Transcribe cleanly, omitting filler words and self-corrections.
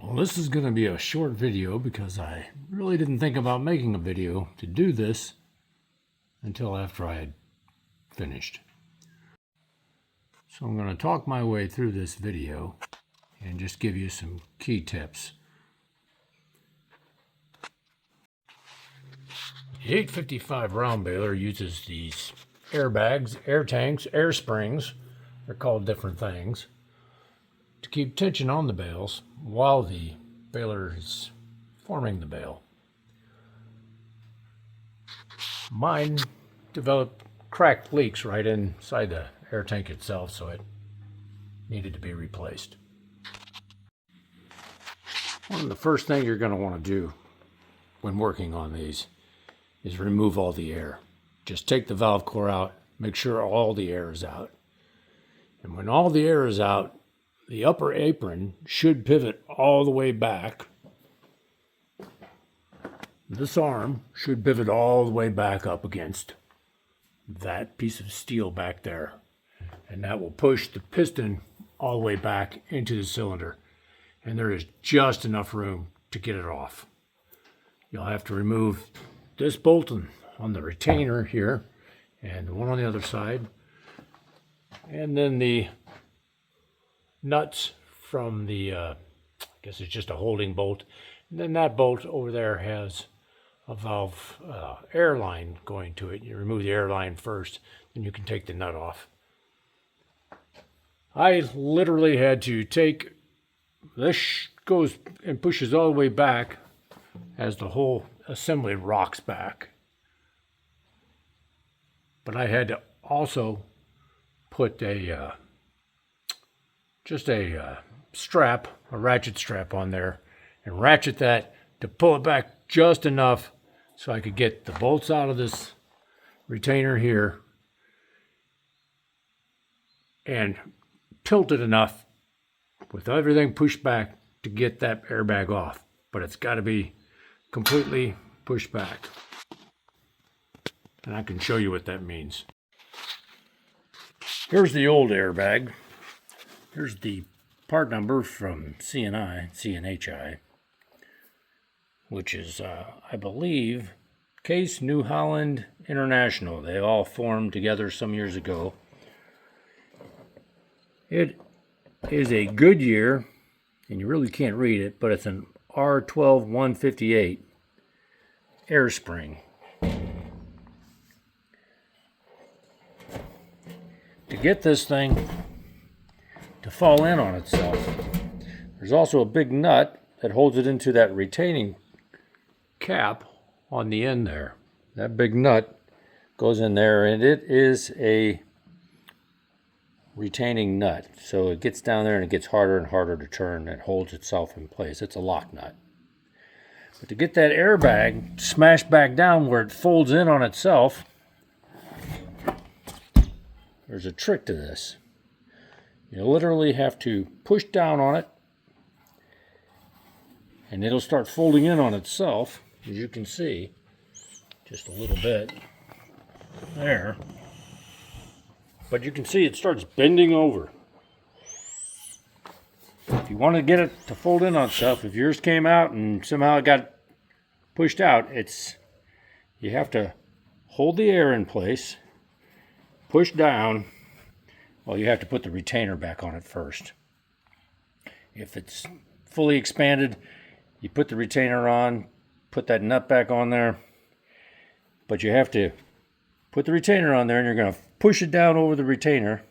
Well, this is going to be a short video because I really didn't think about making a video to do this until after I had finished. So I'm going to talk my way through this video and just give you some key tips. The 855 round baler uses these airbags, air tanks, air springs, they're called different things, to keep tension on the bales while the baler is forming the bale. Mine developed cracked leaks right inside the air tank itself, so it needed to be replaced. One of the first things you're going to want to do when working on these is remove all the air. Just take the valve core out, make sure all the air is out. And when all the air is out, the upper apron should pivot all the way back. This arm should pivot all the way back up against that piece of steel back there. And that will push the piston all the way back into the cylinder. And there is just enough room to get it off. You'll have to remove this bolt on the retainer here and the one on the other side. And then the nuts from the, I guess it's just a holding bolt. And then that bolt over there has a valve air line going to it. You remove the air line first, then you can take the nut off. I literally had to take, this goes and pushes all the way back as the whole assembly rocks back. But I had to also put a strap, a ratchet strap on there, and ratchet that to pull it back just enough so I could get the bolts out of this retainer here and tilt it enough with everything pushed back to get that airbag off. But it's got to be completely pushed back. And I can show you what that means. Here's the old airbag. Here's the part number from CNHI, which is, I believe, Case New Holland International. They all formed together some years ago. It is a Goodyear, and you really can't read it, but it's an R12-158 air spring. To get this thing to fall in on itself, there's also a big nut that holds it into that retaining cap on the end there. That big nut goes in there, and it is a retaining nut. So it gets down there and it gets harder and harder to turn. It holds itself in place. It's a lock nut. But to get that airbag smashed back down where it folds in on itself, there's a trick to this. You literally have to push down on it, and it'll start folding in on itself, as you can see, just a little bit there. But you can see it starts bending over. If you want to get it to fold in on itself, if yours came out and somehow it got pushed out, you have to hold the air in place, push down. Well, you have to put the retainer back on it first. If it's fully expanded, you put the retainer on, put that nut back on there. But you have to put the retainer on there, and you're going to push it down over the retainer